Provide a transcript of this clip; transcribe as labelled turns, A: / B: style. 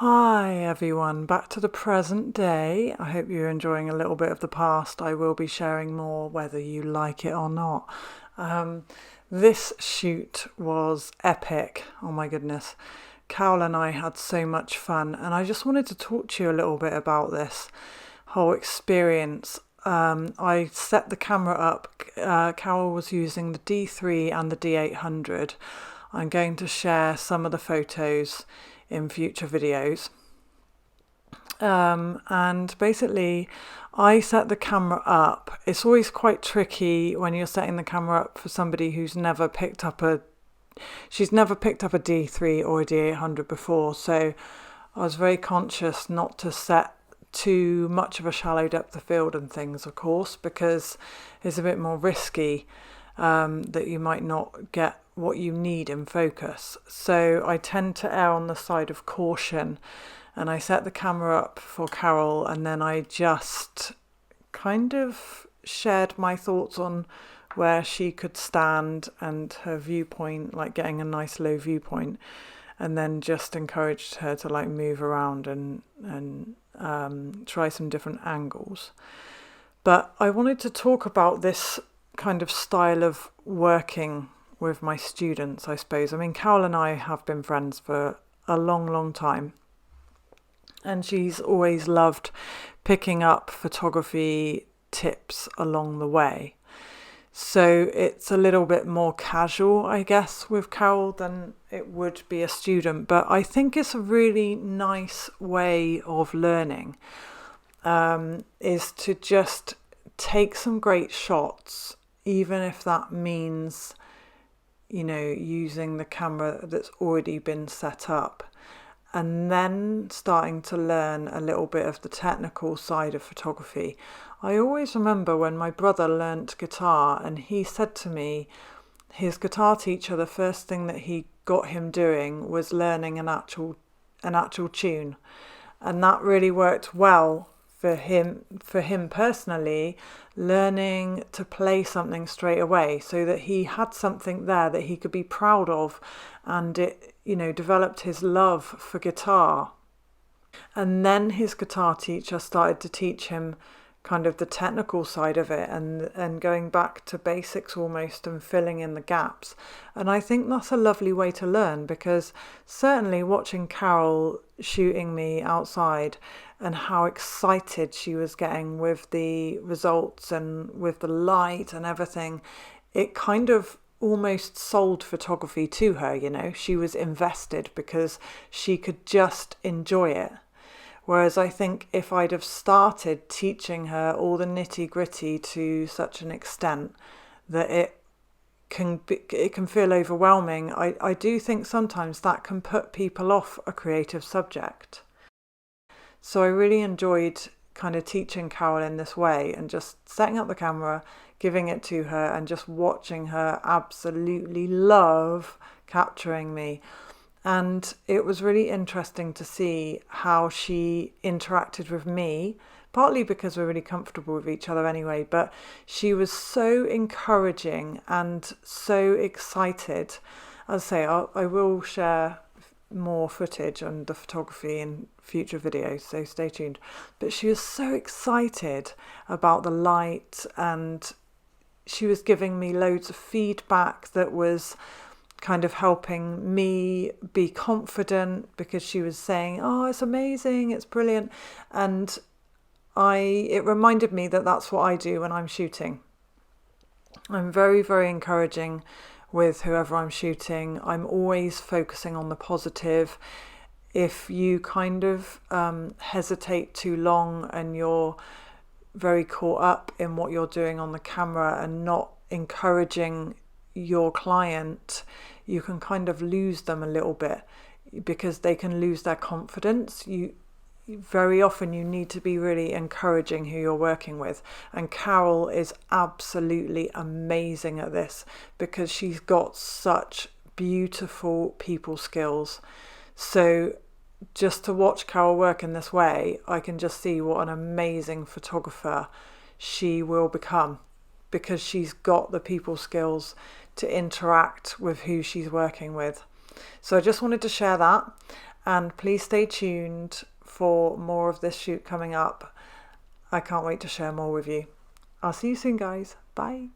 A: Hi everyone, back to the present day. I hope you're enjoying a little bit of the past. I will be sharing more whether you like it or not. This shoot was epic. Oh my goodness. Carol and I had so much fun, and I just wanted to talk to you a little bit about this whole experience. I set the camera up. Carol was using the D3 and the D800. I'm going to share some of the photos in future videos. And basically, I set the camera up. It's always quite tricky when you're setting the camera up for somebody who's never picked up she's never picked up a D3 or a D800 before. So I was very conscious not to set too much of a shallow depth of field and things, of course, because it's a bit more risky that you might not get what you need in focus. So I tend to err on the side of caution, and I set the camera up for Carol, and then I just kind of shared my thoughts on where she could stand and her viewpoint, like getting a nice low viewpoint, and then just encouraged her to like move around and try some different angles. But I wanted to talk about this kind of style of working with my students, I suppose. I mean, Carol and I have been friends for a long, long time, and she's always loved picking up photography tips along the way. So it's a little bit more casual, I guess, with Carol than it would be a student, but I think it's a really nice way of learning, is to just take some great shots, even if that means using the camera that's already been set up, and then starting to learn a little bit of the technical side of photography. I always remember when my brother learnt guitar, and he said to me, his guitar teacher, the first thing that he got him doing was learning an actual tune, and that really worked well for him personally, learning to play something straight away so that he had something there that he could be proud of, and it developed his love for guitar. And then his guitar teacher started to teach him kind of the technical side of it, and going back to basics almost, and filling in the gaps. And I think that's a lovely way to learn, because certainly watching Carol shooting me outside and how excited she was getting with the results and with the light and everything, it kind of almost sold photography to her. She was invested because she could just enjoy it. Whereas I think if I'd have started teaching her all the nitty gritty to such an extent that it can feel overwhelming, I do think sometimes that can put people off a creative subject. So I really enjoyed kind of teaching Carol in this way, and just setting up the camera, giving it to her, and just watching her absolutely love capturing me. And it was really interesting to see how she interacted with me, partly because we're really comfortable with each other anyway, but she was so encouraging and so excited. As I say, I will share more footage on the photography in future videos, so stay tuned. But she was so excited about the light, and she was giving me loads of feedback that was kind of helping me be confident, because she was saying, "Oh, it's amazing, it's brilliant," and it reminded me that that's what I do when I'm shooting. I'm very, very encouraging with whoever I'm shooting. I'm always focusing on the positive. If you kind of hesitate too long and you're very caught up in what you're doing on the camera and not encouraging your client, you can kind of lose them a little bit, because they can lose their confidence. Very often you need to be really encouraging who you're working with, and Carol is absolutely amazing at this, because she's got such beautiful people skills. So just to watch Carol work in this way, I can just see what an amazing photographer she will become, because she's got the people skills to interact with who she's working with. So I just wanted to share that. And please stay tuned for more of this shoot coming up. I can't wait to share more with you. I'll see you soon, guys. Bye.